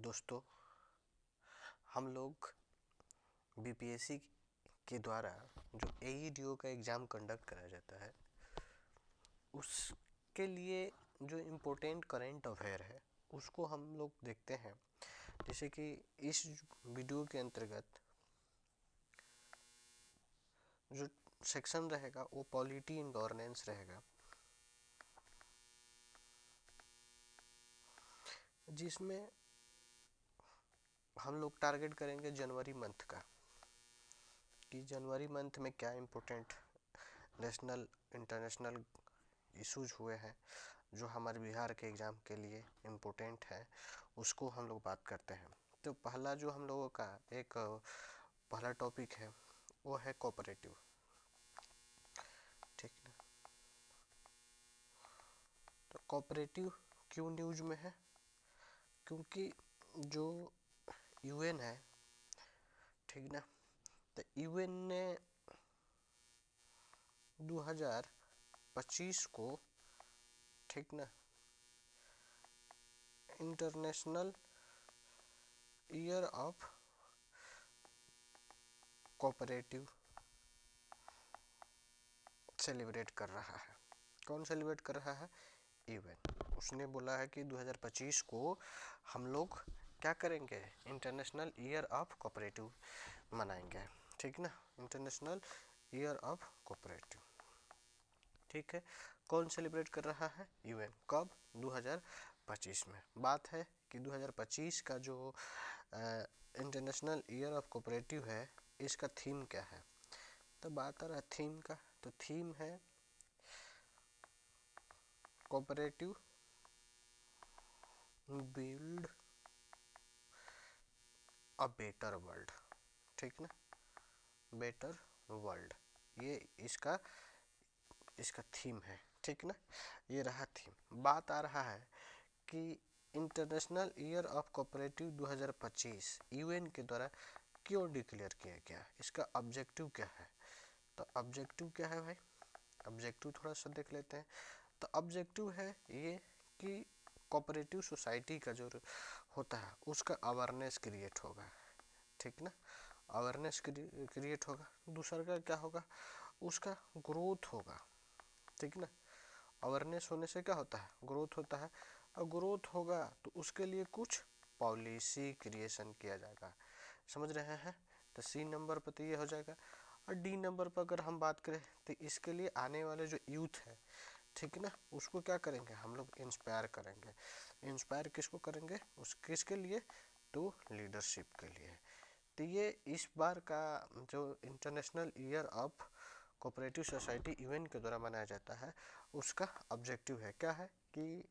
दोस्तों, हम लोग बीपीएससी के द्वारा जो एईडीओ का एग्ज़ाम कंडक्ट कराया जाता है उसके लिए जो इम्पोर्टेंट करेंट अफेयर है उसको हम लोग देखते हैं। जैसे कि इस वीडियो के अंतर्गत जो सेक्शन रहेगा वो पॉलिटी एंड गवर्नेंस रहेगा, जिसमें हम लोग टारगेट करेंगे जनवरी मंथ का कि जनवरी मंथ में क्या इम्पोर्टेंट नेशनल इंटरनेशनल इश्यूज हुए हैं जो हमारे बिहार के एग्ज़ाम के लिए इम्पोर्टेंट है, उसको हम लोग बात करते हैं। तो पहला जो हम लोगों का एक पहला टॉपिक है वो है कोऑपरेटिव। ठीक है, तो कोऑपरेटिव क्यों न्यूज में है? क्योंकि जो यूएन है, ठीक ना, तो यूएन ने 2025 को, ठीक ना, international year of cooperative celebrate कर रहा है। कौन सेलिब्रेट कर रहा है? यूएन। उसने बोला है कि 2025 को हम लोग क्या करेंगे? इंटरनेशनल ईयर ऑफ कोऑपरेटिव मनाएंगे। ठीक ना, इंटरनेशनल ईयर ऑफ कोऑपरेटिव। ठीक है, कौन सेलिब्रेट कर रहा है? यूएन। कब? 2025 में। बात है कि 2025 का जो इंटरनेशनल ईयर ऑफ कोऑपरेटिव है, इसका थीम क्या है? तो बात आ रहा है थीम का, तो थीम है cooperative build a better world. ठीक ना, बेटर वर्ल्ड, ये इसका थीम है। ठीक ना, ये रहा थीम। बात आ रहा है कि international year of cooperative 2025 UN के द्वारा क्यों डिक्लेयर किया गया? इसका ऑब्जेक्टिव क्या है? तो ऑब्जेक्टिव क्या है भाई? ऑब्जेक्टिव थोड़ा सा देख लेते हैं। तो ऑब्जेक्टिव है ये कि कोऑपरेटिव सोसाइटी का जो होता है उसका अवेयरनेस क्रिएट होगा। ठीक ना, अवेयरनेस क्रिएट होगा। दूसरा का क्या होगा? उसका ग्रोथ होगा। ठीक ना, अवेयरनेस होने से क्या होता है? ग्रोथ होता है। और ग्रोथ होगा तो उसके लिए कुछ पॉलिसी क्रिएशन किया जाएगा। समझ रहे हैं? तो सी नंबर पर तो ये हो जाएगा। और डी नंबर पर अगर हम बात करें तो इसके लिए आने वाले जो यूथ है, ठीक ना, उसको क्या करेंगे हम लोग? इंस्पायर करेंगे। इंस्पायर किसको करेंगे? उस किसके लिए? तो लीडरशिप के लिए। तो ये इस बार का जो international year of cooperative society UN के द्वारा मनाया जाता है, उसका ऑब्जेक्टिव है क्या है कि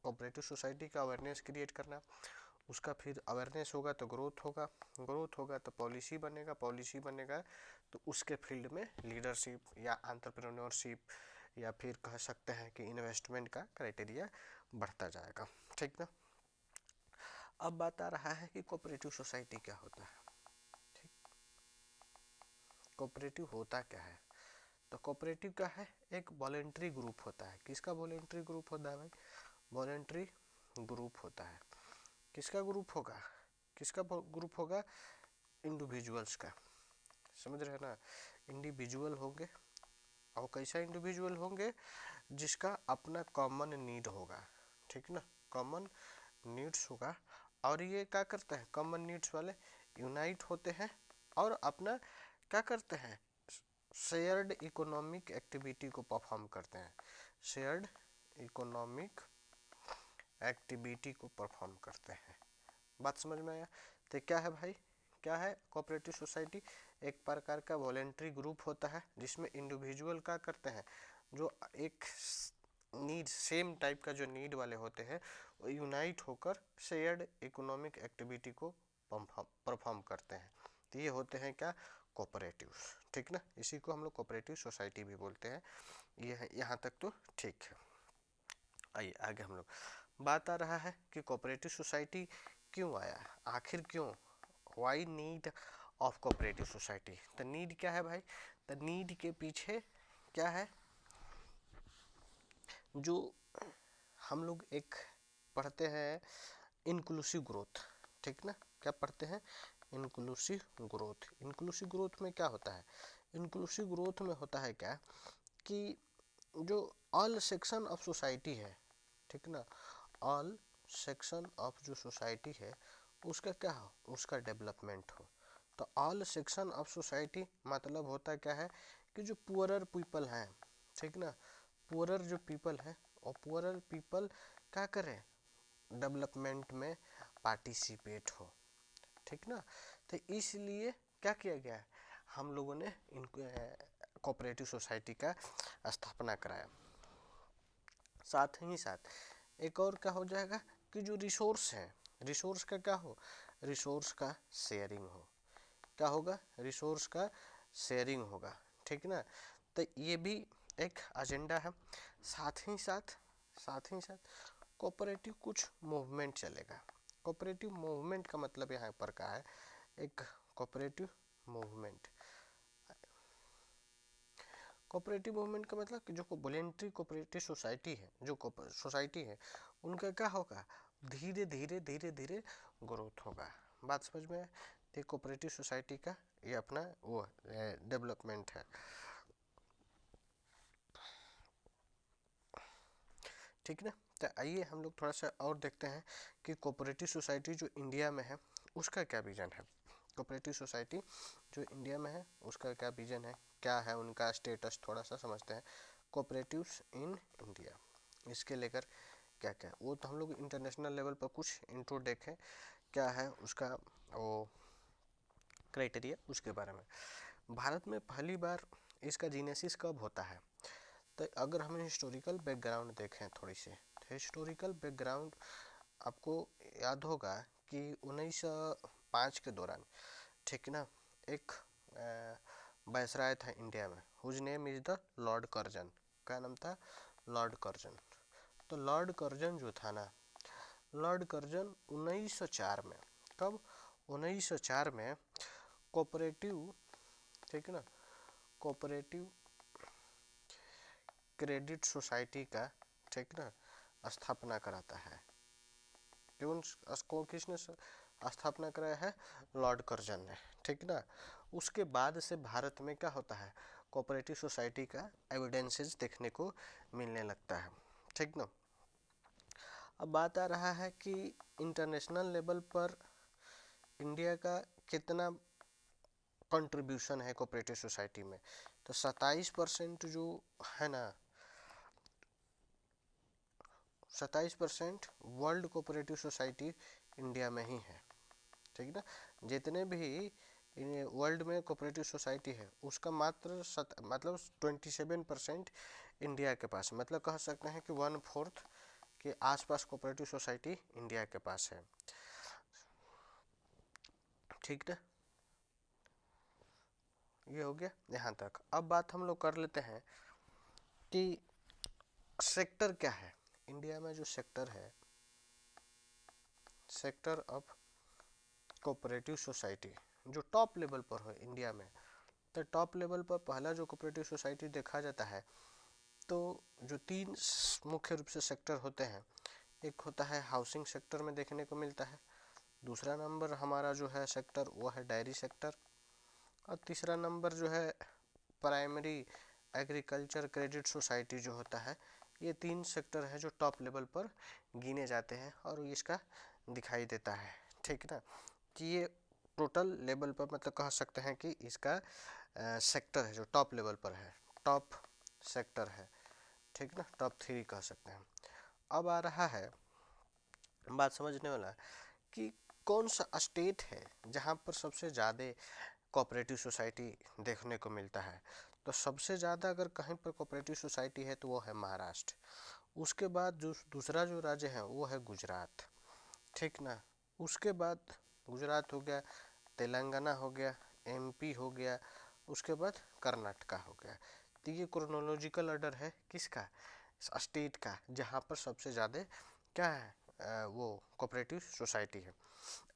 कोऑपरेटिव सोसाइटी का अवेयरनेस क्रिएट करना। उसका फिर अवेयरनेस होगा तो ग्रोथ होगा, ग्रोथ होगा तो पॉलिसी बनेगा, पॉलिसी बनेगा तो उसके फील्ड में लीडरशिप या एंटरप्रेन्योरशिप या फिर कह सकते हैं कि इन्वेस्टमेंट का क्राइटेरिया बढ़ता जाएगा। ठीक ना, अब बात आ रहा है कि कोऑपरेटिव सोसाइटी क्या होता है। ठीक, कोऑपरेटिव होता क्या है? तो कोऑपरेटिव क्या है? एक वॉलेंट्री ग्रुप होता है। किसका वॉलेंट्री ग्रुप होता है भाई? वॉलेंट्री ग्रुप होता है। किसका ग्रुप होगा? किसका ग्रुप होगा? इंडिविजुअल्स का। समझ रहे हैं ना, इंडिविजुअल होंगे। और कैसा इंडिविजुअल होंगे? जिसका अपना कॉमन नीड होगा। ठीक ना, कॉमन नीड्स होगा। और ये क्या करते हैं? कॉमन नीड्स वाले यूनाइट होते हैं और अपना क्या करते हैं? शेयर्ड इकोनॉमिक एक्टिविटी को परफॉर्म करते हैं। शेयर्ड इकोनॉमिक एक्टिविटी को परफॉर्म करते हैं। बात समझ में आया? तो क्या है भाई? क्या है कोऑपरेटिव सोसाइटी? एक प्रकार का वॉलेंट्री ग्रुप होता है जिसमें इंडिविजुअल क्या करते हैं? जो एक नीड, सेम टाइप का जो नीड वाले होते हैं, वो यूनाइट होकर शेयर्ड इकोनॉमिक एक्टिविटी को परफॉर्म करते हैं। तो ये होते हैं क्या? कोऑपरेटिव। ठीक ना, इसी को हम लोग कोऑपरेटिव सोसाइटी भी बोलते हैं। ये है, यहाँ तक तो ठीक है। आइए आगे हम लोग बात आ रहा है कि कोऑपरेटिव सोसाइटी क्यों आया, आखिर क्यों? Why need of cooperative society? तो नीड क्या है भाई? तो नीड के पीछे क्या है? जो हम लोग एक पढ़ते हैं इंक्लूसिव ग्रोथ। ठीक ना। क्या पढ़ते हैं? Inclusive growth. इंक्लूसिव ग्रोथ में क्या होता है? इंक्लूसिव ग्रोथ में होता है क्या कि जो ऑल सेक्शन ऑफ सोसाइटी है, ठीक ना, ऑल सेक्शन ऑफ जो सोसाइटी है उसका क्या हो, उसका डेवलपमेंट हो। तो ऑल सेक्शन ऑफ सोसाइटी मतलब होता क्या है कि जो पुअरर पीपल हैं, ठीक ना, पुअरर जो पीपल है और पुअरर पीपल क्या करें, डेवलपमेंट में पार्टिसिपेट हो, ठीक ना। तो इसलिए क्या किया गया है, हम लोगों ने इनको कोऑपरेटिव सोसाइटी का स्थापना कराया। साथ ही साथ एक और क्या हो जाएगा कि जो रिसोर्स है, रिसोर्स का क्या हो, रिसोर्स का शेयरिंग हो। क्या होगा, रिसोर्स का शेयरिंग होगा, ठीक ना। तो ये भी एक एजेंडा है। साथ ही साथ कोऑपरेटिव कुछ मूवमेंट चलेगा। कोऑपरेटिव मूवमेंट का मतलब यहाँ पर क्या है, एक कोऑपरेटिव मूवमेंट, कोऑपरेटिव मूवमेंट का मतलब कि जो वॉलेंट्री कोऑपरेटिव सोसाइटी है, जो सोसाइटी है उनका क्या होगा, धीरे धीरे धीरे धीरे ग्रोथ होगा। बात समझ में? तो कोऑपरेटिव सोसाइटी का ये अपना वो डेवलपमेंट है, ठीक ना। तो आइए हम लोग थोड़ा सा और देखते हैं कि कोऑपरेटिव सोसाइटी जो इंडिया में है उसका क्या विजन है। कोऑपरेटिव सोसाइटी जो इंडिया में है उसका क्या विजन है, क्या है उनका स्टेटस, थोड़ा सा समझते हैं। कोऑपरेटिव्स इन इंडिया, इसके लेकर क्या क्या, वो तो हम लोग इंटरनेशनल लेवल पर कुछ इंट्रो देखें, क्या है उसका वो क्राइटेरिया, उसके बारे में। भारत में पहली बार इसका जीनेसिस कब होता है, तो अगर हम हिस्टोरिकल बैकग्राउंड देखें थोड़ी सी, तो हिस्टोरिकल बैकग्राउंड आपको याद होगा कि 1905 के दौरान, ठीक ना, एक वायसराय था इंडिया में, whose name is the Lord Curzon. क्या नाम था? Lord Curzon. तो लॉर्ड कर्जन जो था ना, लॉर्ड कर्जन 1904 में, कब? 1904 में कोऑपरेटिव, ठीक ना, कोऑपरेटिव क्रेडिट सोसाइटी का, ठीक ना, स्थापना कराता है। किसने स्थापना कराया है? लॉर्ड कर्जन ने, ठीक ना। उसके बाद से भारत में क्या होता है, कोऑपरेटिव सोसाइटी का एविडेंसेस देखने को मिलने लगता है, ठीक ना। अब बात आ रहा है कि इंटरनेशनल लेवल पर इंडिया का कितना कंट्रीब्यूशन है कोऑपरेटिव सोसाइटी में। तो 27% जो है ना, 27% वर्ल्ड कोऑपरेटिव सोसाइटी इंडिया में ही है, ठीक ना। जितने भी वर्ल्ड में कोऑपरेटिव सोसाइटी है उसका मात्र मतलब 27% इंडिया के पास, मतलब कह सकते हैं कि 1/4 के आसपास कोऑपरेटिव सोसाइटी इंडिया के पास है, ठीक ना। ये हो गया यहाँ तक। अब बात हम लोग कर लेते हैं कि सेक्टर क्या है इंडिया में। जो सेक्टर है, सेक्टर ऑफ कोऑपरेटिव सोसाइटी, जो टॉप लेवल पर हो इंडिया में, तो टॉप लेवल पर पहला जो कोऑपरेटिव सोसाइटी देखा जाता है, तो जो 3 मुख्य रूप से सेक्टर होते हैं, एक होता है हाउसिंग सेक्टर में देखने को मिलता है, दूसरा नंबर हमारा जो है सेक्टर वो है डायरी सेक्टर, और तीसरा नंबर जो है प्राइमरी एग्रीकल्चर क्रेडिट सोसाइटी जो होता है। ये 3 सेक्टर है जो टॉप लेवल पर गिने जाते हैं और इसका दिखाई देता है, ठीक ना। कि ये टोटल लेवल पर मतलब कह सकते हैं कि इसका सेक्टर है जो टॉप लेवल पर है, टॉप सेक्टर है, ठीक ना, टॉप 3 कह सकते हैं। अब आ रहा है बात समझने वाला कि कौन सा स्टेट है जहाँ पर सबसे ज़्यादा कोऑपरेटिव सोसाइटी देखने को मिलता है। तो सबसे ज़्यादा अगर कहीं पर कोऑपरेटिव सोसाइटी है तो वो है महाराष्ट्र। उसके बाद जो दूसरा जो राज्य है वो है गुजरात, ठीक ना। उसके बाद गुजरात हो गया, तेलंगाना हो गया, एमपी हो गया, उसके बाद कर्नाटका हो गया। तो ये क्रोनोलॉजिकल ऑर्डर है किसका, स्टेट का, जहाँ पर सबसे ज़्यादा क्या है वो कोऑपरेटिव सोसाइटी है।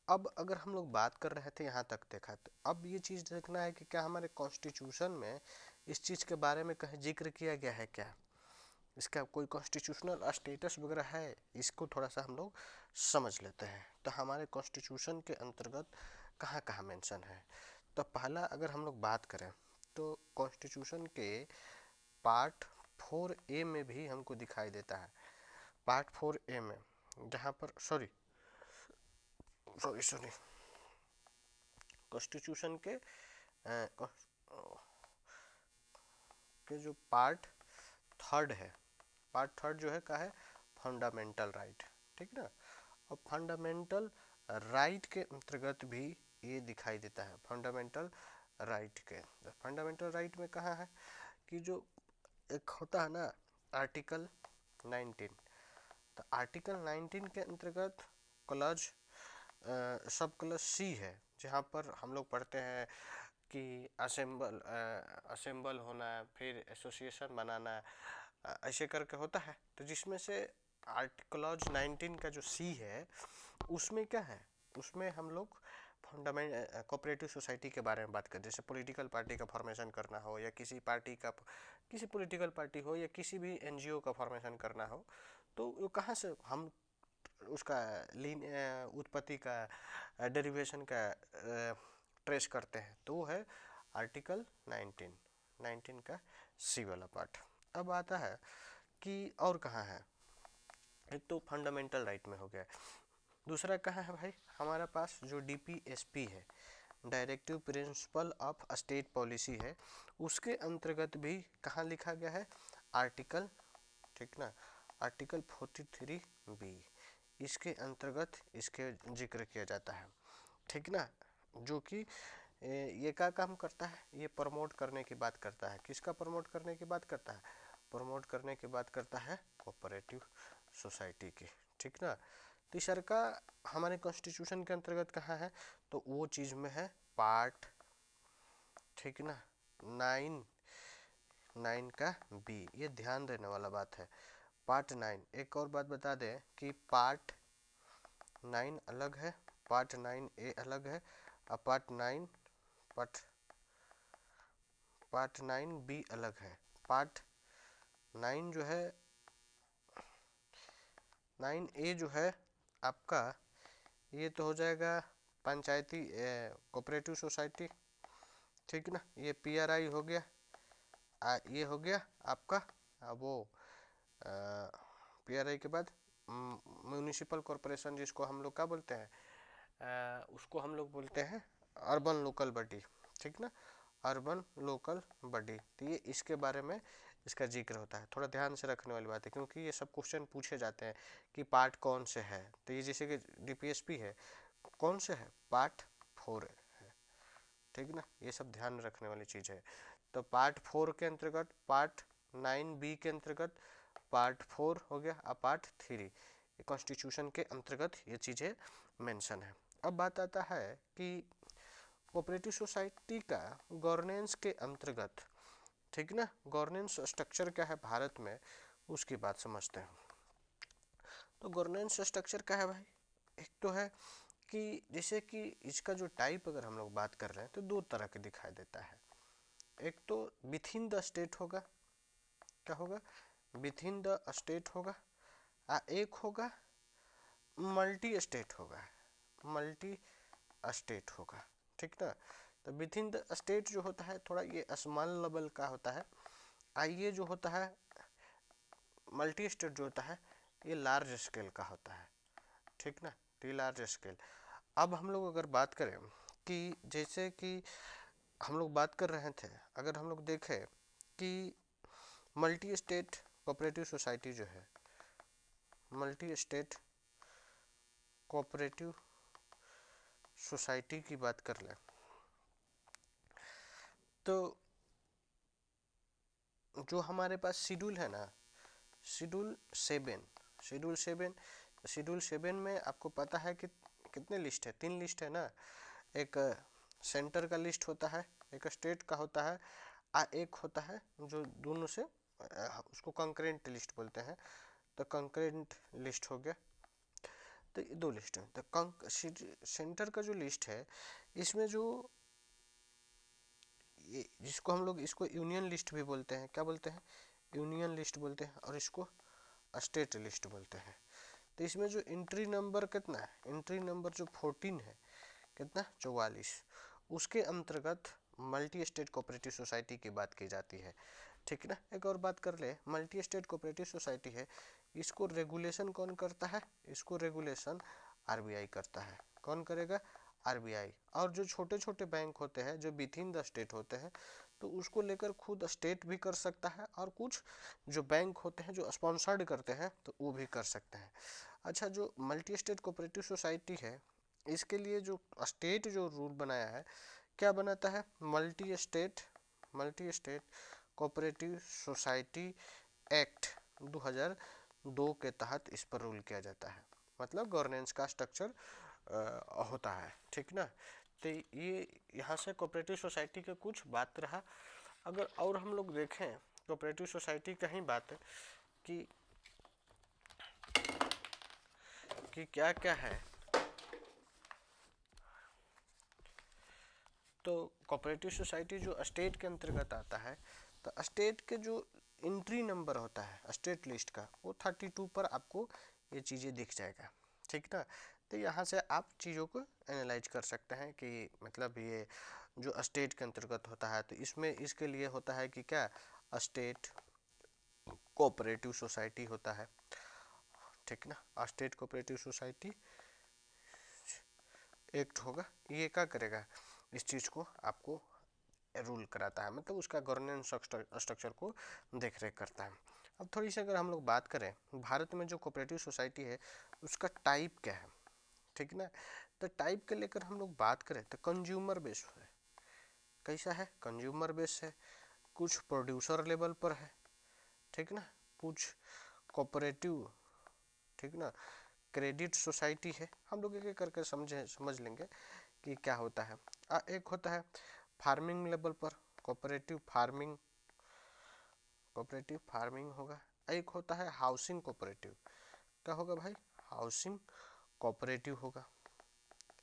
अब अगर हम लोग बात कर रहे थे यहाँ तक देखा, तो अब ये चीज़ देखना है कि क्या हमारे कॉन्स्टिट्यूशन में इस चीज़ के बारे में कहीं जिक्र किया गया है क्या, इसका कोई कॉन्स्टिट्यूशनल स्टेटस वगैरह है, इसको थोड़ा सा हम लोग समझ लेते हैं। तो हमारे कॉन्स्टिट्यूशन के अंतर्गत कहाँ कहाँ मेंशन है। तो पहला अगर हम लोग बात करें तो कॉन्स्टिट्यूशन के पार्ट 4A में भी हमको दिखाई देता है। पार्ट 4A में जहाँ पर सॉरी कॉन्स्टिट्यूशन के जो पार्ट थर्ड है, पार्ट थर्ड जो है का है फंडामेंटल राइट, ठीक ना। और फंडामेंटल राइट के अंतर्गत भी ये दिखाई देता है। फंडामेंटल राइट के फंडामेंटल राइट में कहाँ है कि जो एक होता है ना आर्टिकल 19, तो आर्टिकल 19 के अंतर्गत क्लॉज सब क्लॉज सी है, जहाँ पर हम लोग पढ़ते हैं कि असेंबल होना, फिर एसोसिएशन बनाना, ऐसे करके होता है। तो जिसमें से क्लॉज 19 का जो सी है उसमें क्या है, उसमें हम लोग फंडामेंट कोऑपरेटिव सोसाइटी के बारे में बात करें। जैसे पॉलिटिकल पार्टी का फॉर्मेशन करना हो, या किसी पार्टी का किसी पॉलिटिकल पार्टी हो, या किसी भी एनजीओ का फॉर्मेशन करना हो, तो वो कहाँ से हम उसका लीन उत्पत्ति का डेरिवेशन का ट्रेस करते हैं, तो वो है आर्टिकल 19 का सी वाला पार्ट। अब आता है कि और कहाँ है, एक तो फंडामेंटल राइट में हो गया, दूसरा कहाँ है भाई हमारा पास जो डीपीएसपी है, directive principle of state policy है, उसके अंतर्गत भी कहाँ लिखा गया है आर्टिकल, ठीक ना, आर्टिकल 43B, इसके अंतर्गत इसके जिक्र किया जाता है, ठीक ना। जो कि ये क्या काम करता है, ये प्रमोट करने की बात करता है। किसका प्रमोट करने की बात करता है, प्रमोट करने की बात करता है कोऑपरेटिव सोसाइटी की, ठीक ना। तीसरा का हमारे कॉन्स्टिट्यूशन के अंतर्गत कहाँ है, तो वो चीज़ में है पार्ट, ठीक ना, 9 का बी, ये ध्यान देने वाला बात है। पार्ट 9, एक और बात बता दें कि पार्ट 9 अलग है, पार्ट 9A अलग है, और पार्ट 9B अलग है। पार्ट 9 जो है 9A जो है आपका, ये तो हो जाएगा पंचायती कोऑपरेटिव सोसाइटी, ठीक ना, ये पीआरआई हो गया, ये हो गया आपका वो पीआरआई के बाद म्यूनिसिपल कॉरपोरेशन, जिसको हम लोग क्या बोलते हैं, उसको हम लोग बोलते हैं अर्बन लोकल बॉडी, ठीक ना, अर्बन लोकल बॉडी। तो ये इसके बारे में इसका जिक्र होता है। थोड़ा ध्यान से रखने वाली बात है, क्योंकि ये सब क्वेश्चन पूछे जाते हैं कि पार्ट कौन से है। तो ये जैसे कि डीपीएसपी है, कौन से है, पार्ट 4 है, ठीक ना, ये सब ध्यान रखने वाली चीज़ है। तो पार्ट 4 के अंतर्गत, पार्ट 9B के अंतर्गत पार्ट 4 हो गया, और पार्ट 3 कॉन्स्टिट्यूशन के अंतर्गत ये चीज़ें मेंशन है। अब बात आता है कि कोऑपरेटिव सोसाइटी का गवर्नेंस के अंतर्गत, ठीक ना, गवर्नेंस स्ट्रक्चर क्या है भारत में, उसकी बात समझते हैं। तो गवर्नेंस स्ट्रक्चर क्या है भाई, एक तो है कि जैसे कि इसका जो टाइप अगर हम लोग बात कर रहे हैं तो दो तरह के दिखाई देता है। एक तो विथ इन द स्टेट होगा, क्या होगा, विथ इन द स्टेट होगा, एक होगा मल्टी स्टेट होगा, मल्टी स्टेट होगा, ठीक ना। तो विथ इन द स्टेट जो होता है थोड़ा ये स्मॉल लेवल का होता है, ये जो होता है मल्टी स्टेट जो होता है ये लार्ज स्केल का होता है, ठीक ना, तो लार्ज स्केल। अब हम लोग अगर बात करें कि जैसे कि हम लोग बात कर रहे थे, अगर हम लोग देखें कि मल्टी स्टेट कोऑपरेटिव सोसाइटी जो है, मल्टी स्टेट कोऑपरेटिव सोसाइटी की बात कर लें, तो जो हमारे पास शेड्यूल है ना, शेड्यूल 7 में आपको पता है कि कितने लिस्ट है, 3 लिस्ट है ना, एक सेंटर का लिस्ट होता है, एक स्टेट का होता है, एक होता है जो दोनों से उसको कंकरेंट लिस्ट बोलते हैं, तो कंकरेंट लिस्ट हो गया। तो ये 2 लिस्ट है। तो सेंटर का जो लिस्ट है इसमें जो जिसको हम लोग इसको यूनियन लिस्ट भी बोलते हैं, क्या बोलते हैं, यूनियन लिस्ट बोलते हैं और इसको स्टेट लिस्ट बोलते हैं। तो इसमें जो एंट्री नंबर कितना है, एंट्री नंबर जो 14 है, कितना 44, उसके अंतर्गत मल्टी स्टेट कोऑपरेटिव सोसाइटी की बात की जाती है। ठीक है ना। एक और बात कर ले, मल्टी स्टेट कोऑपरेटिव सोसाइटी है, इसको रेगुलेशन कौन करता है, इसको रेगुलेशन आरबीआई करता है। कौन करेगा, आरबीआई। और जो छोटे छोटे बैंक होते हैं जो विद इन द स्टेट होते हैं तो उसको लेकर खुद स्टेट भी कर सकता है, और कुछ जो बैंक होते हैं जो स्पॉन्सर्ड करते हैं तो वो भी कर सकते हैं। अच्छा, जो मल्टी स्टेट कोऑपरेटिव सोसाइटी है इसके लिए जो स्टेट जो रूल बनाया है, क्या बनाता है, multi state cooperative society act 2002 के तहत इस पर रूल किया जाता है। मतलब गवर्नेंस का स्ट्रक्चर होता है। ठीक ना। तो ये यहाँ से कोऑपरेटिव सोसाइटी के कुछ बात रहा। अगर और हम लोग देखें कोऑपरेटिव सोसाइटी का ही बात है कि क्या क्या है, तो कोऑपरेटिव सोसाइटी जो स्टेट के अंतर्गत आता है, तो स्टेट के जो एंट्री नंबर होता है स्टेट लिस्ट का वो 32 पर आपको ये चीज़ें दिख जाएगा। ठीक ना। तो यहाँ से आप चीज़ों को एनालाइज कर सकते हैं कि मतलब ये जो स्टेट के अंतर्गत होता है तो इसमें इसके लिए होता है कि क्या, स्टेट कोऑपरेटिव सोसाइटी होता है। ठीक ना। स्टेट कोऑपरेटिव सोसाइटी एक्ट होगा, ये क्या करेगा, इस चीज़ को आपको रूल कराता है, मतलब उसका गवर्नेंस स्ट्रक्चर को देख रेख करता है। अब थोड़ी सी अगर हम लोग बात करें भारत में जो कोऑपरेटिव सोसाइटी है उसका टाइप क्या है। ठीक ना। तो टाइप के लेकर हम लोग बात करें तो कंज्यूमर बेस है। कैसा है, कंज्यूमर बेस है। कुछ प्रोड्यूसर लेवल पर है। ठीक ना। कुछ कोऑपरेटिव, ठीक ना, क्रेडिट सोसाइटी है। हम लोग एक एक करके समझ लेंगे कि क्या होता है। एक होता है फार्मिंग लेवल पर कोऑपरेटिव फार्मिंग होगा। एक होता है हाउसिंग कोऑपरेटिव, क्या होगा भाई, हाउसिंग कोऑपरेटिव होगा।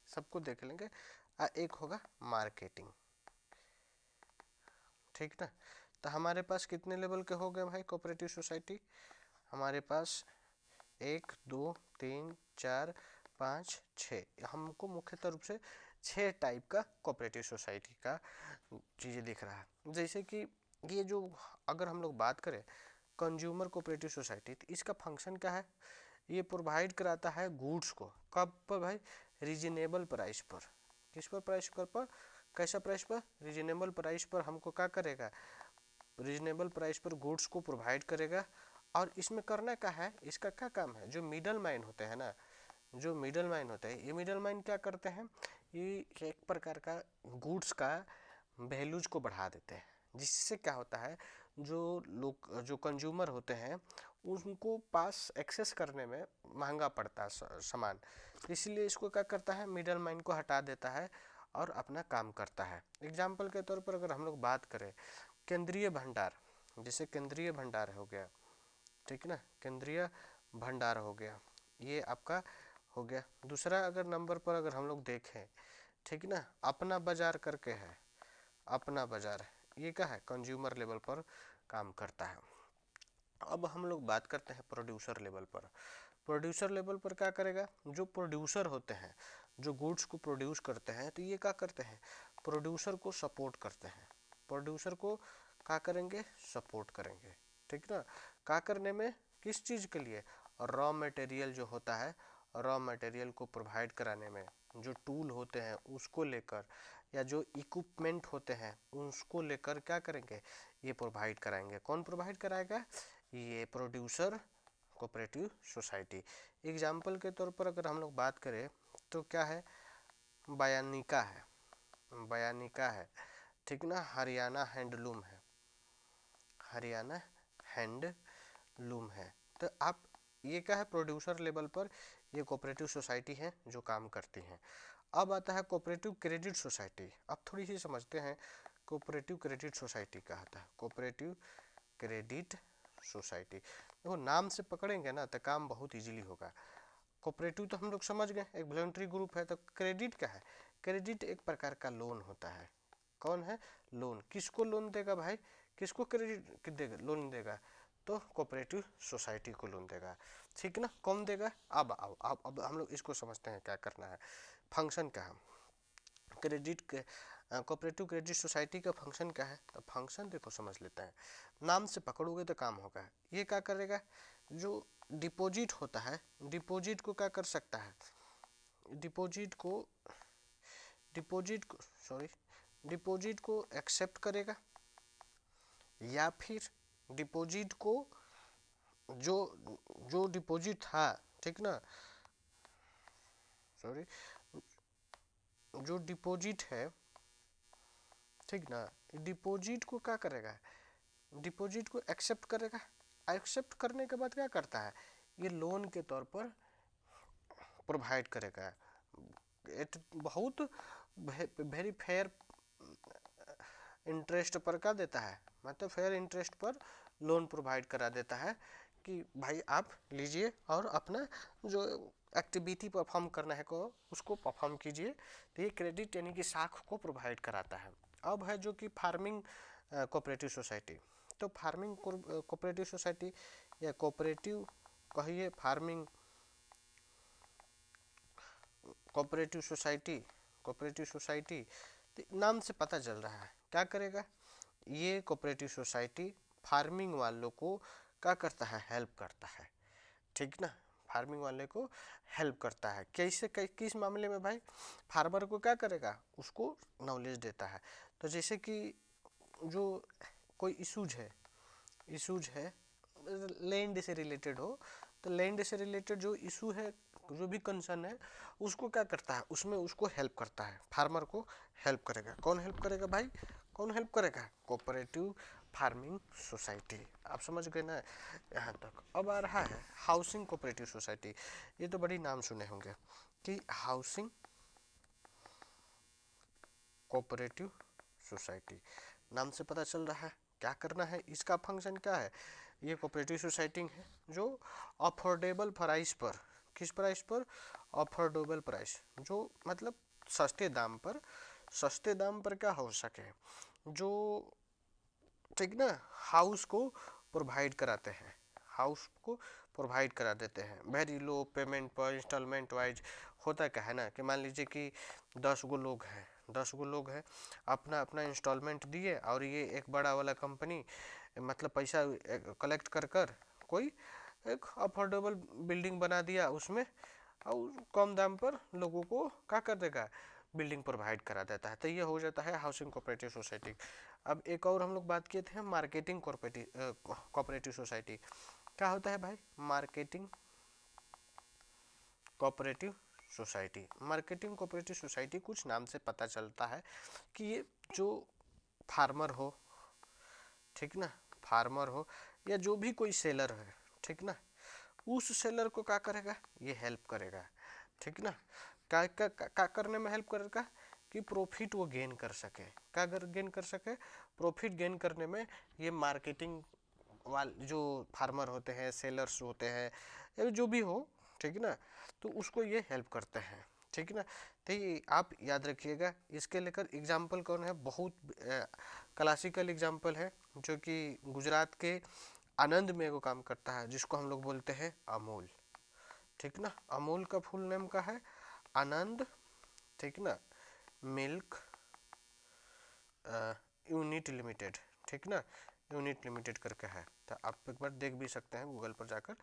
सबको देख लेंगे। एक होगा मार्केटिंग। ठीक ना। तो हमारे पास कितने लेवल के हो गए भाई कोऑपरेटिव सोसाइटी, हमारे पास 1 2 3 4 5 6, हमको मुख्यतः रूप से 6 टाइप का कोऑपरेटिव सोसाइटी का चीज़ें दिख रहा है। जैसे कि ये जो अगर हम लोग बात करें कंज्यूमर कोऑपरेटिव सोसाइटी, तो इसका फंक्शन क्या है, ये प्रोवाइड कराता है गुड्स को, कब पर भाई, रीजनेबल प्राइस पर। किस पर, प्राइस पर, कैसा प्राइस पर, रीजनेबल प्राइस पर हमको क्या करेगा, रीजनेबल प्राइस पर गुड्स को प्रोवाइड करेगा। और इसमें करना क्या है, इसका क्या काम है, जो मिडल मैन होते हैं ना, जो मिडल मैन होते हैं, ये मिडल मैन क्या करते हैं, ये एक प्रकार का गुड्स का वैल्यूज को बढ़ा देते हैं, जिससे क्या होता है जो लोग जो कंज्यूमर होते हैं उनको पास एक्सेस करने में महंगा पड़ता है सामान, इसलिए इसको क्या करता है, मिडल मैन को हटा देता है और अपना काम करता है। एग्जाम्पल के तौर पर अगर हम लोग बात करें केंद्रीय भंडार, जैसे केंद्रीय भंडार हो गया, ठीक ना, केंद्रीय भंडार हो गया, ये आपका हो गया। दूसरा अगर नंबर पर अगर हम लोग देखें, ठीक ना, अपना बाजार करके है, अपना बाजार, ये क्या है, कंज्यूमर लेवल पर काम करता है। अब हम लोग बात करते हैं प्रोड्यूसर लेवल पर। प्रोड्यूसर लेवल पर क्या करेगा, जो प्रोड्यूसर होते हैं जो गुड्स को प्रोड्यूस करते हैं, तो ये क्या करते हैं, प्रोड्यूसर को सपोर्ट करते हैं, प्रोड्यूसर को क्या करेंगे, सपोर्ट करेंगे। ठीक ना। क्या करने में, किस चीज़ के लिए, रॉ मटेरियल जो होता है, रॉ मटेरियल को प्रोवाइड कराने में, जो टूल होते हैं उसको लेकर, या जो इक्विपमेंट होते हैं उसको लेकर क्या करेंगे, ये प्रोवाइड कराएंगे। कौन प्रोवाइड कराएगा, ये प्रोड्यूसर कोऑपरेटिव सोसाइटी। एग्जाम्पल के तौर पर अगर हम लोग बात करें तो क्या है, बयानिका है, बयानिका है, ठीक ना, हरियाणा हैंडलूम है, हरियाणा हैंडलूम है। तो आप ये क्या है, प्रोड्यूसर लेवल पर ये कोऑपरेटिव सोसाइटी है जो काम करती हैं। अब आता है कोऑपरेटिव क्रेडिट सोसाइटी। अब थोड़ी सी समझते हैं कोऑपरेटिव क्रेडिट सोसाइटी क्या होता है। कोऑपरेटिव क्रेडिट सोसाइटी, देखो नाम से पकड़ेंगे ना तो काम बहुत इजीली होगा। कोऑपरेटिव तो हम लोग समझ गए एक वॉलंटरी ग्रुप है, तो क्रेडिट क्या है, क्रेडिट एक प्रकार का लोन होता है। कौन है, लोन, किसको लोन देगा भाई, किसको क्रेडिट देगा, लोन देगा? तो कोऑपरेटिव सोसाइटी को लोन देगा, ठीक ना। कौन देगा? अब हम लोग इसको समझते हैं क्या करना है। फंक्शन क्या है क्रेडिट के, कोऑपरेटिव क्रेडिट सोसाइटी का फंक्शन क्या है? तो फंक्शन देखो समझ लेते हैं, नाम से पकड़ोगे तो काम होगा। ये क्या करेगा? जो डिपॉजिट होता है, डिपॉजिट को क्या कर सकता है? डिपॉजिट को डिपॉजिट को एक्सेप्ट करेगा, या फिर डिपॉजिट को जो जो डिपॉजिट था, ठीक ना, सॉरी, जो डिपॉजिट है, ठीक ना, डिपॉजिट को क्या करेगा? डिपॉजिट को एक्सेप्ट करेगा। एक्सेप्ट करने के बाद क्या करता है? ये लोन के तौर पर प्रोवाइड करेगा। बहुत वेरी फेयर इंटरेस्ट पर क्या देता है? मतलब फेयर इंटरेस्ट पर लोन प्रोवाइड करा देता है कि भाई आप लीजिए और अपना जो एक्टिविटी परफॉर्म करना है को उसको परफॉर्म कीजिए। तो ये क्रेडिट यानी कि साख को प्रोवाइड कराता है। अब है जो कि फार्मिंग कोऑपरेटिव सोसाइटी। तो फार्मिंग कोऑपरेटिव सोसाइटी या कोऑपरेटिव कहिए, फार्मिंग कोऑपरेटिव सोसाइटी नाम से पता चल रहा है क्या करेगा? ये कोऑपरेटिव सोसाइटी फार्मिंग वालों को क्या करता है? हेल्प करता है, ठीक ना। फार्मिंग वाले को हेल्प करता है कैसे? किस मामले में भाई? फार्मर को क्या करेगा? उसको नॉलेज देता है। तो जैसे कि जो कोई इशूज है लैंड से रिलेटेड हो, तो लैंड से रिलेटेड जो इशू है, जो भी कंसर्न है, उसको क्या करता है? उसमें उसको हेल्प करता है, फार्मर को हेल्प करेगा। कौन हेल्प करेगा भाई? कौन हेल्प करेगा? Cooperative farming society. आप समझ गए ना यहाँ तक। अब आ रहा है हाउसिंग कोऑपरेटिव सोसाइटी। ये तो बड़ी नाम सुने होंगे कि हाउसिंग कोऑपरेटिव सोसाइटी, नाम से पता चल रहा है क्या करना है। इसका फंक्शन क्या है? ये कोऑपरेटिव सोसाइटी है जो अफोर्डेबल प्राइस पर, किस प्राइस पर? अफोर्डेबल प्राइस, जो मतलब सस्ते दाम पर क्या हो सके, जो ठीक ना, हाउस को प्रोवाइड कराते हैं, हाउस को प्रोवाइड करा देते हैं वेरी लो पेमेंट पर, इंस्टॉलमेंट वाइज। होता क्या है ना कि मान लीजिए कि 10 गो लोग हैं, अपना अपना इंस्टॉलमेंट दिए, और ये एक बड़ा वाला कंपनी मतलब पैसा कलेक्ट कर कर कोई एक अफोर्डेबल बिल्डिंग बना दिया उसमें, और कम दाम पर लोगों को क्या कर देगा? बिल्डिंग प्रोवाइड करा देता है। तो ये हो जाता है हाउसिंग कोऑपरेटिव सोसाइटी। अब एक और हम लोग बात किए थे मार्केटिंग कोऑपरेटिव सोसाइटी। क्या होता है भाई? Marketing cooperative society. Marketing cooperative society कुछ नाम से पता चलता है कि ये जो फार्मर हो, ठीक ना, फार्मर हो या जो भी कोई सेलर है, ठीक ना, उस सेलर को क्या करेगा? ये हेल्प करेगा, ठीक ना। क्या करने में हेल्प करेगा? कि प्रॉफिट वो गेन कर सके। क्या गेन कर सके? प्रॉफिट गेन करने में ये मार्केटिंग वाले जो फार्मर होते हैं, सेलर्स होते हैं, या जो भी हो, ठीक ना, तो उसको ये हेल्प करते हैं, ठीक ना। तो ये आप याद रखिएगा। इसके लेकर एग्जाम्पल कौन है? बहुत क्लासिकल एग्जाम्पल है जो कि गुजरात के आनंद में वो काम करता है, जिसको हम लोग बोलते हैं अमूल, ठीक ना। अमूल का फुल नेम का है आनंद, ठीक ना, मिल्क यूनिट लिमिटेड, ठीक ना, यूनिट लिमिटेड करके है। तो आप एक बार देख भी सकते हैं गूगल पर जाकर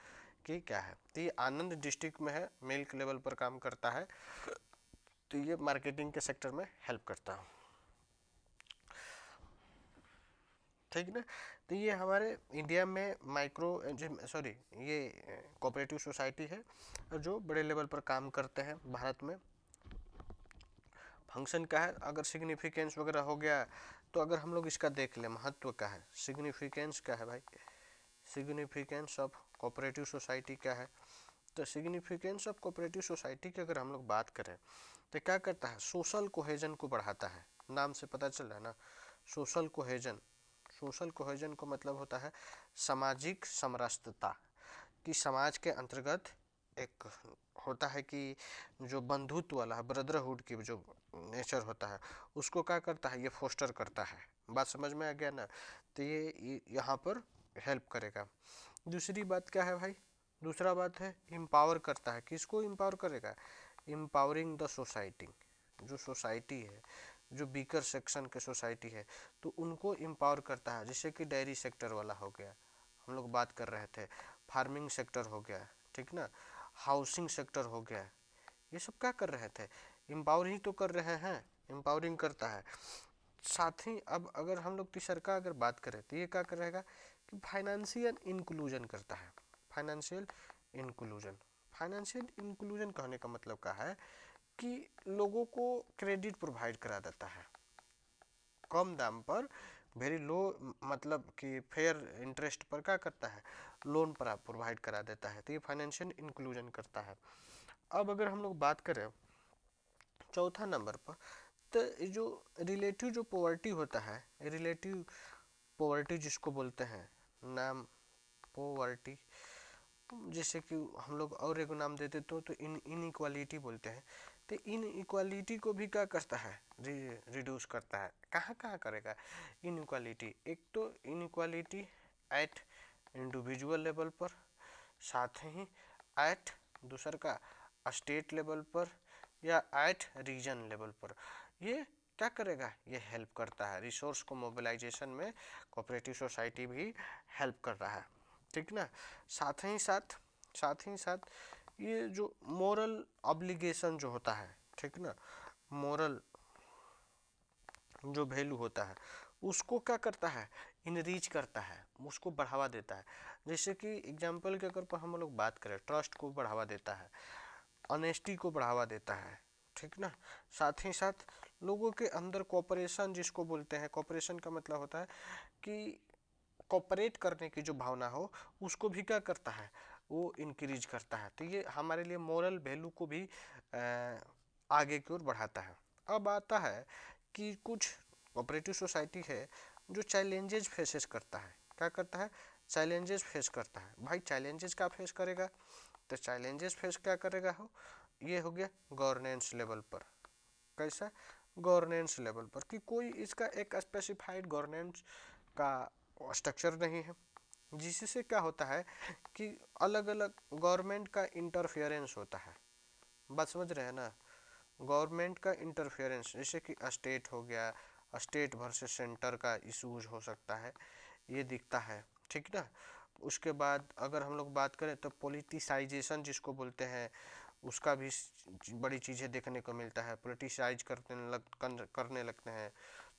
कि क्या है। तो ये आनंद डिस्ट्रिक्ट में है, मिल्क लेवल पर काम करता है। तो ये मार्केटिंग के सेक्टर में हेल्प करता है, ठीक ना। तो ये हमारे इंडिया में ये कोऑपरेटिव सोसाइटी है जो बड़े लेवल पर काम करते हैं भारत में। फंक्शन क्या है? अगर सिग्निफिकेंस वगैरह हो गया तो अगर हम लोग इसका देख लें महत्व क्या है, सिग्निफिकेंस क्या है भाई? सिग्निफिकेंस ऑफ कोऑपरेटिव सोसाइटी क्या है? तो सिग्निफिकेंस ऑफ कोऑपरेटिव सोसाइटी की अगर हम लोग बात करें तो क्या करता है? सोशल कोहेजन को बढ़ाता है। नाम से पता चल रहा है ना, सोशल कोहेजन। सोशल कोहेजन को मतलब होता है सामाजिक समरसता, कि समाज के अंतर्गत एक होता है कि जो बंधुत्व वाला ब्रदरहुड की जो नेचर होता है उसको क्या करता है, ये फोस्टर करता है। बात समझ में आ गया ना? तो ये यहाँ पर हेल्प करेगा। दूसरी बात क्या है भाई? दूसरा बात है इम्पावर करता है। किसको इम्पावर करेगा? Empowering the society. जो सोसाइटी है, जो बीकर सेक्शन के सोसाइटी है, तो उनको इम्पावर करता है। जैसे कि डेयरी सेक्टर वाला हो गया, हम लोग बात कर रहे थे, फार्मिंग सेक्टर हो गया, ठीक ना, हाउसिंग सेक्टर हो गया, ये सब क्या कर रहे थे? इम्पावर ही तो कर रहे हैं, इम्पावरिंग करता है। साथ ही अब अगर हम लोग तीसर का अगर बात करें तो ये क्या करेगा कि फाइनेंशियल इंक्लूजन करता है। फाइनेंशियल इंक्लूजन, फाइनेंशियल इंक्लूजन कहने का मतलब क्या है कि लोगों को क्रेडिट प्रोवाइड करा देता है कम दाम पर, वेरी लो, मतलब कि फेयर इंटरेस्ट पर क्या करता है, लोन पर प्रोवाइड करा देता है। तो ये फाइनेंशियल इंक्लूजन करता है। अब अगर हम लोग बात करें चौथा नंबर पर, तो जो रिलेटिव जो पॉवर्टी होता है, रिलेटिव पॉवर्टी जिसको बोलते हैं, नाम पॉवर्टी, जैसे कि हम लोग और एक नाम देते तो इनइक्वालिटी बोलते हैं। तो इनइक्वालिटी को भी क्या करता है, रिड्यूस करता है। कहाँ कहाँ करेगा इनइक्वालिटी? एक तो इनइक्वालिटी एट इंडिविजुअल लेवल पर, साथ ही एट दूसर का स्टेट लेवल पर या एट रीजन लेवल पर। ये क्या करेगा? ये हेल्प करता है रिसोर्स को मोबिलाइजेशन में। कोऑपरेटिव सोसाइटी भी हेल्प कर रहा है, ठीक ना। साथ ही साथ ये जो मोरल ऑब्लिगेशन जो होता है, ठीक ना, मोरल जो वैल्यू होता है उसको क्या करता है, इनरीच करता है, उसको बढ़ावा देता है। जैसे कि एग्जाम्पल के अगर पर हम लोग बात करें, ट्रस्ट को बढ़ावा देता है, ऑनेस्टी को बढ़ावा देता है, ठीक ना। साथ ही साथ लोगों के अंदर कोऑपरेशन जिसको बोलते हैं, कोऑपरेशन का मतलब होता है कि कोऑपरेट करने की जो भावना हो उसको भी क्या करता है, वो इंक्रीज करता है। तो ये हमारे लिए मोरल वैल्यू को भी आगे की ओर बढ़ाता है। अब आता है कि कुछ कोऑपरेटिव सोसाइटी है जो चैलेंजेस फेसेस करता है। क्या करता है? चैलेंजेस फेस करता है। भाई चैलेंजेस क्या फेस करेगा? तो चैलेंजेस फेस क्या करेगा हो, ये हो गया गवर्नेंस लेवल पर। कैसा? गवर्नेंस लेवल पर, कि कोई इसका एक स्पेसिफाइड गवर्नेंस का स्ट्रक्चर नहीं है, जिससे क्या होता है कि अलग अलग गवर्नमेंट का इंटरफेरेंस होता है। बात समझ रहे हैं ना? गवर्नमेंट का इंटरफेरेंस, जैसे कि स्टेट हो गया, स्टेट वर्सेस सेंटर का इशूज हो सकता है, ये दिखता है, ठीक ना। उसके बाद अगर हम लोग बात करें तो पॉलिटिसाइजेशन जिसको बोलते हैं, उसका भी बड़ी चीज़ें देखने को मिलता है, पॉलिटिसाइज करने लगते हैं।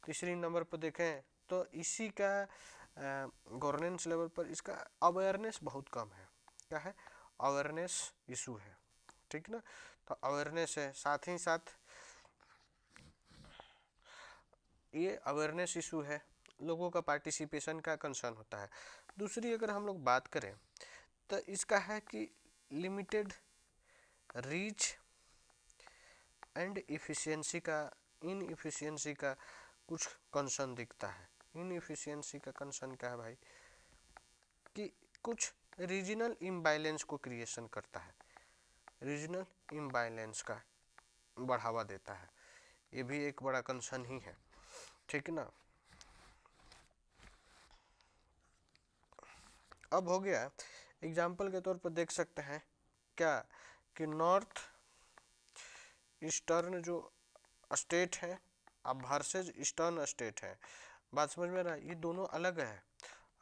तीसरी नंबर पर देखें तो इसी का गवर्नेंस लेवल पर इसका अवेयरनेस बहुत कम है। क्या है? अवेयरनेस इशू है, ठीक ना। तो अवेयरनेस है, साथ ही साथ ये अवेयरनेस इशू है, लोगों का पार्टिसिपेशन का कंसर्न होता है। दूसरी अगर हम लोग बात करें तो इसका है कि लिमिटेड रीच एंड इफ़िशियंसी का, इनएफिशिएंसी का कुछ कंसर्न दिखता है। इनएफिशिएंसी का कंसर्न क्या है भाई? कि कुछ रीजनल इम्बैलेंस को क्रिएशन करता है, रीजनल इम्बैलेंस का बढ़ावा देता है। ये भी एक बड़ा कंसर्न ही है, ठीक ना। अब हो गया, एग्जाम्पल के तौर पर देख सकते हैं क्या कि नॉर्थ ईस्टर्न जो स्टेट है अब वर्सेज ईस्टर्न स्टेट है। बात समझ में रहा? ये दोनों अलग है।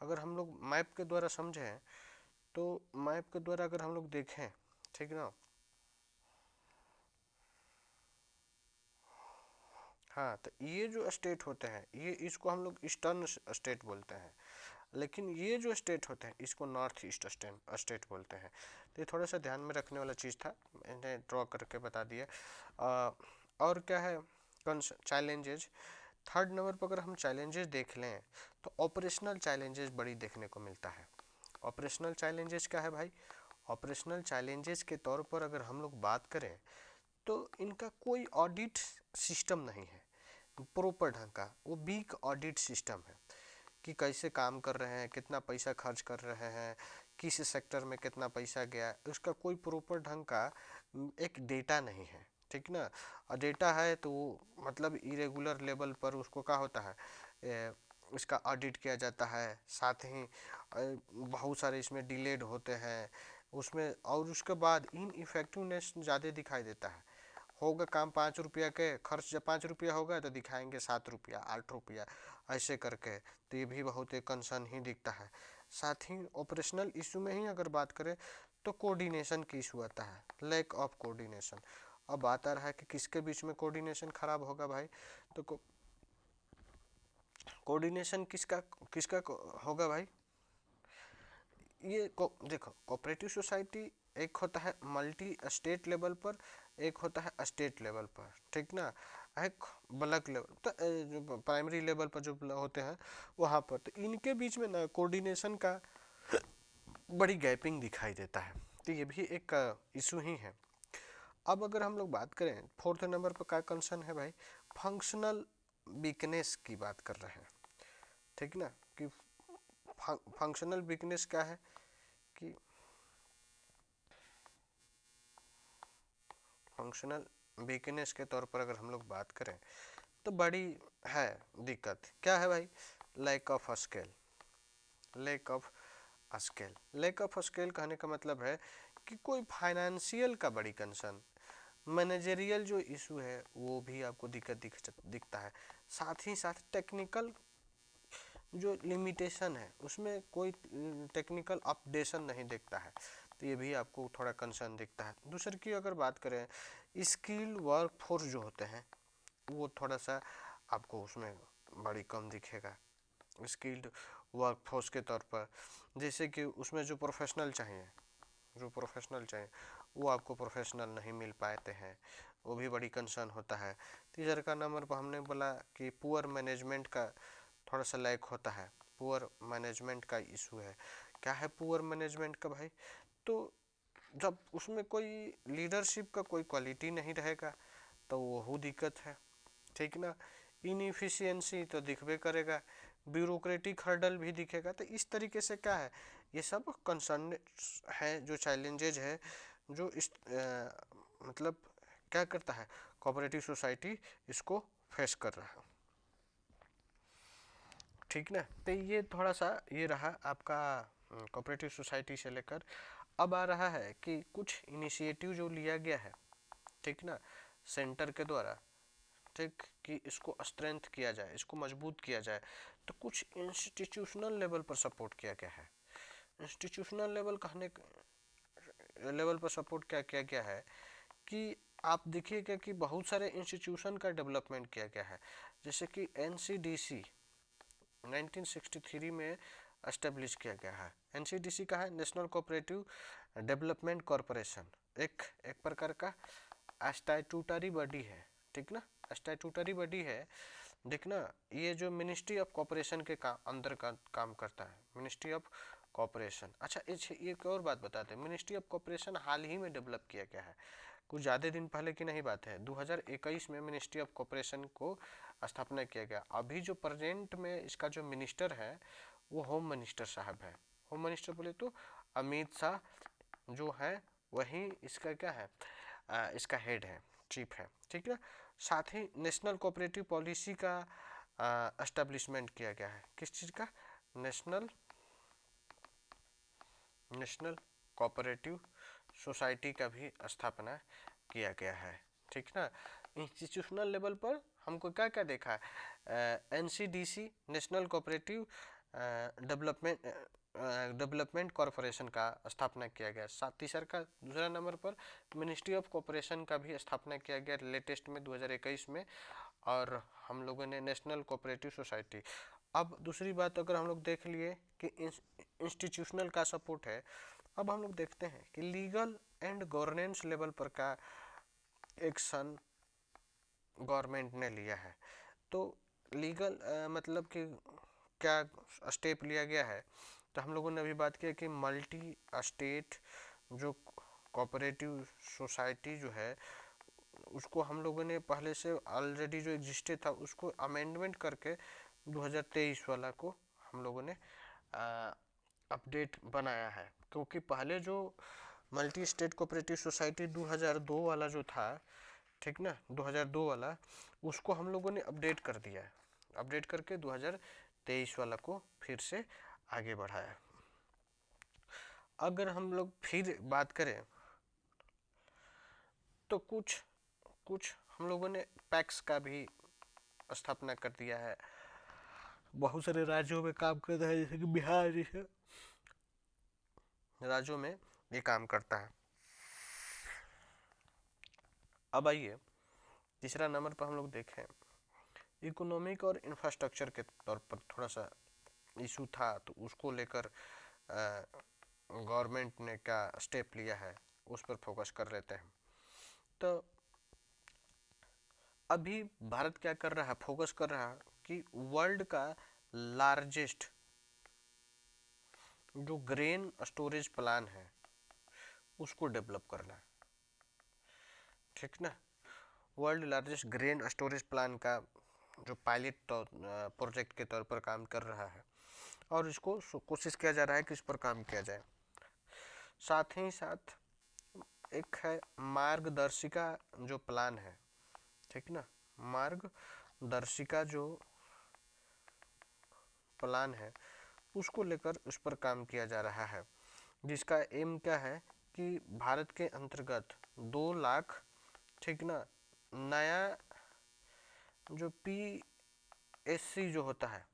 अगर हम लोग मैप के द्वारा समझें तो मैप के द्वारा अगर हम लोग देखें, ठीक ना, हाँ, तो ये जो स्टेट होते हैं ये, इसको हम लोग ईस्टर्न स्टेट बोलते हैं, लेकिन ये जो स्टेट होते हैं इसको नॉर्थ ईस्ट स्टेट बोलते हैं। तो ये थोड़ा सा ध्यान में रखने वाला चीज़ था, मैंने ड्रॉ करके बता दिया। और क्या है चैलेंजेज। थर्ड नंबर पर अगर हम चैलेंजेस देख लें तो ऑपरेशनल चैलेंजेस बड़ी देखने को मिलता है। ऑपरेशनल चैलेंजेस क्या है भाई? ऑपरेशनल चैलेंजेस के तौर पर अगर हम लोग बात करें तो इनका कोई ऑडिट सिस्टम नहीं है प्रॉपर ढंग का, वो वीक ऑडिट सिस्टम है कि कैसे काम कर रहे हैं, कितना पैसा खर्च कर रहे हैं, किस सेक्टर में कितना पैसा गया, उसका कोई प्रॉपर ढंग का एक डेटा नहीं है, ठीक ना। और डेटा है तो मतलब इरेगुलर लेवल पर उसको क्या होता है, इसका ऑडिट किया जाता है, साथ ही बहुत सारे इसमें डिलेड होते हैं उसमें, और उसके बाद इन इफेक्टिवनेस ज़्यादा दिखाई देता है। होगा काम 5 रुपया के, खर्च जब 5 रुपया होगा तो दिखाएंगे 7 रुपया 8 रुपया ऐसे करके, तो ये भी बहुत एक कंसर्न ही दिखता है। साथ ही ऑपरेशनल इशू में ही अगर बात करें तो कोऑर्डिनेशन की इशू आता है, लैक ऑफ कोऑर्डिनेशन। अब बात आ रहा है कि किसके बीच में कोऑर्डिनेशन खराब होगा भाई, तो कोऑर्डिनेशन किसका किसका होगा भाई, ये देखो कोऑपरेटिव सोसाइटी एक होता है मल्टी स्टेट लेवल पर, एक होता है स्टेट लेवल पर, ठीक ना। एक ब्लॉक लेवल तो जो प्राइमरी लेवल पर जो होते हैं वहाँ पर, तो इनके बीच में ना कोऑर्डिनेशन का बड़ी गैपिंग दिखाई देता है, तो ये भी एक इशू ही है। अब अगर हम लोग बात करें फोर्थ नंबर पर क्या कंसर्न है भाई, फंक्शनल वीकनेस की बात कर रहे हैं, ठीक ना। कि फंक्शनल वीकनेस क्या है कि फंक्शनल वीकनेस के तौर पर अगर हम लोग बात करें तो बड़ी है दिक्कत, क्या है भाई, lack of scale. Lack of scale, lack of scale कहने का मतलब है कि कोई फाइनेंशियल का बड़ी कंसर्न, मैनेजरियल जो इशू है वो भी आपको दिखता है, साथ ही साथ टेक्निकल जो लिमिटेशन है उसमें कोई टेक्निकल अपडेशन नहीं दिखता है, तो ये भी आपको थोड़ा कंसर्न दिखता है। दूसरी की अगर बात करें स्किल्ड वर्क फोर्स जो होते हैं वो थोड़ा सा आपको उसमें बड़ी कम दिखेगा, स्किल्ड वर्क फोर्स के तौर पर, जैसे कि उसमें जो प्रोफेशनल चाहिए वो आपको प्रोफेशनल नहीं मिल पाते हैं, वो भी बड़ी कंसर्न होता है। तीसरा का नंबर पर हमने बोला कि पुअर मैनेजमेंट का थोड़ा सा लैक होता है, पुअर मैनेजमेंट का इशू है। क्या है पुअर मैनेजमेंट का भाई, तो जब उसमें कोई लीडरशिप का कोई क्वालिटी नहीं रहेगा तो वो दिक्कत है, ठीक ना। इनएफिशिएंसी तो दिखबे करेगा, ब्यूरोक्रेटिक हर्डल भी दिखेगा, तो इस तरीके से क्या है, ये सब कंसर्न है, जो चैलेंजेज है जो इस मतलब क्या करता है कोऑपरेटिव सोसाइटी इसको फेस कर रहा है, ठीक ना। तो ये थोड़ा सा ये रहा आपका कोऑपरेटिव सोसाइटी से लेकर। अब आ रहा है कि कुछ इनिशिएटिव जो लिया गया है, ठीक ना, सेंटर के द्वारा, ठीक, कि इसको स्ट्रेंथ किया जाए, इसको मजबूत किया जाए, तो कुछ इंस्टीट्यूशनल लेवल पर सपोर्ट किया गया है। इंस्टीट्यूशनल लेवल पर सपोर्ट क्या किया गया है कि आप देखिएगा कि बहुत सारे इंस्टीट्यूशन का डेवलपमेंट किया गया है, जैसे कि एनसीडीसी 1963 में एस्टेब्लिश किया गया है। एनसीडीसी का है नेशनल कोऑपरेटिव डेवलपमेंट कॉरपोरेशन, एक प्रकार का स्टैट्यूटरी बॉडी है, ठीक ना, स्टैट्यूटरी बॉडी है, देखना। ये जो मिनिस्ट्री ऑफ कॉपरेशन के अंदर का काम करता है, मिनिस्ट्री ऑफ कॉपरेशन। अच्छा एक और बात बताते हैं, मिनिस्ट्री ऑफ कॉपरेशन हाल ही में डेवलप किया गया है, कुछ ज़्यादा दिन पहले की नहीं बात है, 2021 में मिनिस्ट्री ऑफ कॉपरेशन को स्थापना किया गया। अभी जो प्रेजेंट में इसका जो मिनिस्टर है वो होम मिनिस्टर साहब है। होम मिनिस्टर बोले तो अमित शाह जो है वही इसका क्या है, इसका हेड है, चीफ है, ठीक है। साथ ही नेशनल कोऑपरेटिव पॉलिसी का एस्टेब्लिशमेंट किया गया है, किस चीज़ का, नेशनल कोऑपरेटिव सोसाइटी का भी स्थापना किया गया है, ठीक ना। इंस्टीट्यूशनल लेवल पर हमको क्या क्या देखा है, NCDC national cooperative development corporation का स्थापना किया गया। तीसरा का दूसरा नंबर पर मिनिस्ट्री ऑफ कॉपरेशन का भी स्थापना किया गया लेटेस्ट में 2021 में, और हम लोगों ने नेशनल कोऑपरेटिव सोसाइटी। अब दूसरी बात अगर हम लोग देख लिए कि इंस्टीट्यूशनल का सपोर्ट है, अब हम लोग देखते हैं कि लीगल एंड गवर्नेंस लेवल पर का एक्शन गवर्नमेंट ने लिया है। तो लीगल मतलब कि क्या स्टेप लिया गया है, तो हम लोगों ने अभी बात किया कि मल्टी स्टेट जो कोऑपरेटिव सोसाइटी जो है उसको हम लोगों ने पहले से ऑलरेडी जो एग्जिस्टेड था उसको अमेंडमेंट करके 2023 वाला को हम लोगों ने अपडेट बनाया है, क्योंकि पहले जो मल्टी स्टेट कोऑपरेटिव सोसाइटी 2002 वाला जो था, ठीक ना, 2002 वाला, उसको हम लोगों ने अपडेट कर दिया है, अपडेट करके 2023 वाला को फिर से आगे बढ़ाया। अगर हम लोग फिर बात करें तो कुछ हम लोगों ने पैक्स का भी स्थापना कर दिया है, बहुत सारे राज्यों में काम कर रहा है, जैसे कि बिहार जैसे राज्यों में ये काम करता है। अब आइए तीसरा नंबर पर हम लोग देखें, इकोनॉमिक और इंफ्रास्ट्रक्चर के तौर पर थोड़ा सा इशू था, तो उसको लेकर गवर्नमेंट ने क्या स्टेप लिया है उस पर फोकस कर लेते हैं। तो अभी भारत क्या कर रहा है, फोकस कर रहा है कि वर्ल्ड का लार्जेस्ट जो ग्रेन स्टोरेज प्लान है उसको डेवलप करना है, ठीक ना। World largest grain storage plan का जो पायलट प्रोजेक्ट के तौर पर काम कर रहा है, और इसको कोशिश किया जा रहा है कि इस पर काम किया जाए। साथ ही साथ एक है मार्गदर्शिका जो प्लान है, ठीक ना, मार्गदर्शिका जो प्लान है उसको लेकर उस पर काम किया जा रहा है, जिसका एम क्या है कि भारत के अंतर्गत 2 लाख, ठीक ना, नया जो PSC जो होता है,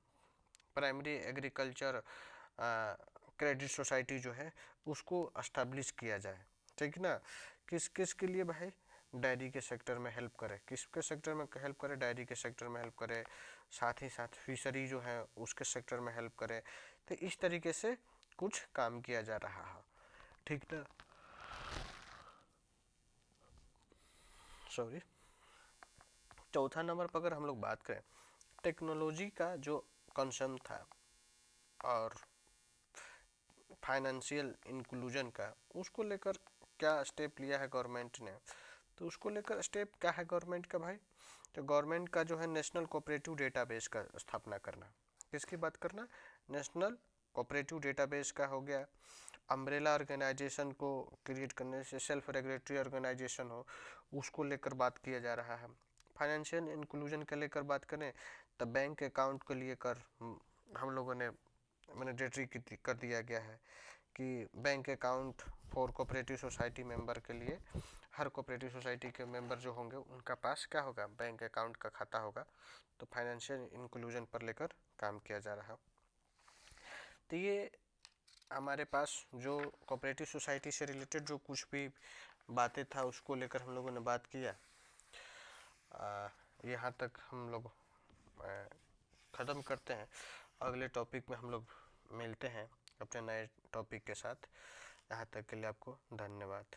प्राइमरी एग्रीकल्चर क्रेडिट सोसाइटी जो है उसको एस्टेब्लिश किया जाए, ठीक ना। किस किस के लिए भाई, डायरी के सेक्टर में हेल्प करे, किसके सेक्टर में हेल्प करे, डायरी के सेक्टर में हेल्प करे, साथ ही साथ फिशरी जो है उसके सेक्टर में हेल्प करे। तो इस तरीके से कुछ काम किया जा रहा है, ठीक ना। सॉरी, चौथा नंबर पर अगर हम लोग बात करें, टेक्नोलॉजी का जो कंसर्न था और फाइनेंशियल इंक्लूजन का, उसको लेकर क्या स्टेप लिया है गवर्नमेंट ने, तो उसको लेकर स्टेप क्या है गवर्नमेंट का भाई, तो गवर्नमेंट का जो है नेशनल कोऑपरेटिव डेटाबेस का स्थापना करना। किसकी बात करना, नेशनल कोऑपरेटिव डेटाबेस का हो गया। अम्ब्रेला ऑर्गेनाइजेशन को क्रिएट करने से सेल्फ रेगुलेटरी ऑर्गेनाइजेशन हो, उसको लेकर बात किया जा रहा है। फाइनेंशियल इंक्लूजन के लेकर बात करें तो बैंक अकाउंट के लिए कर हम लोगों ने मैंडेटरी कर दिया गया है कि bank account for cooperative society member के लिए, हर कोऑपरेटिव सोसाइटी के मेंबर जो होंगे उनका पास क्या होगा, बैंक अकाउंट का खाता होगा। तो फाइनेंशियल इंक्लूजन पर लेकर काम किया जा रहा है। तो ये हमारे पास जो कोऑपरेटिव सोसाइटी से रिलेटेड जो कुछ भी बातें था उसको लेकर हम लोगों ने बात किया। यहाँ तक हम लोग ख़त्म करते हैं। अगले टॉपिक में हम लोग मिलते हैं अपने नए टॉपिक के साथ। यहाँ तक के लिए आपको धन्यवाद।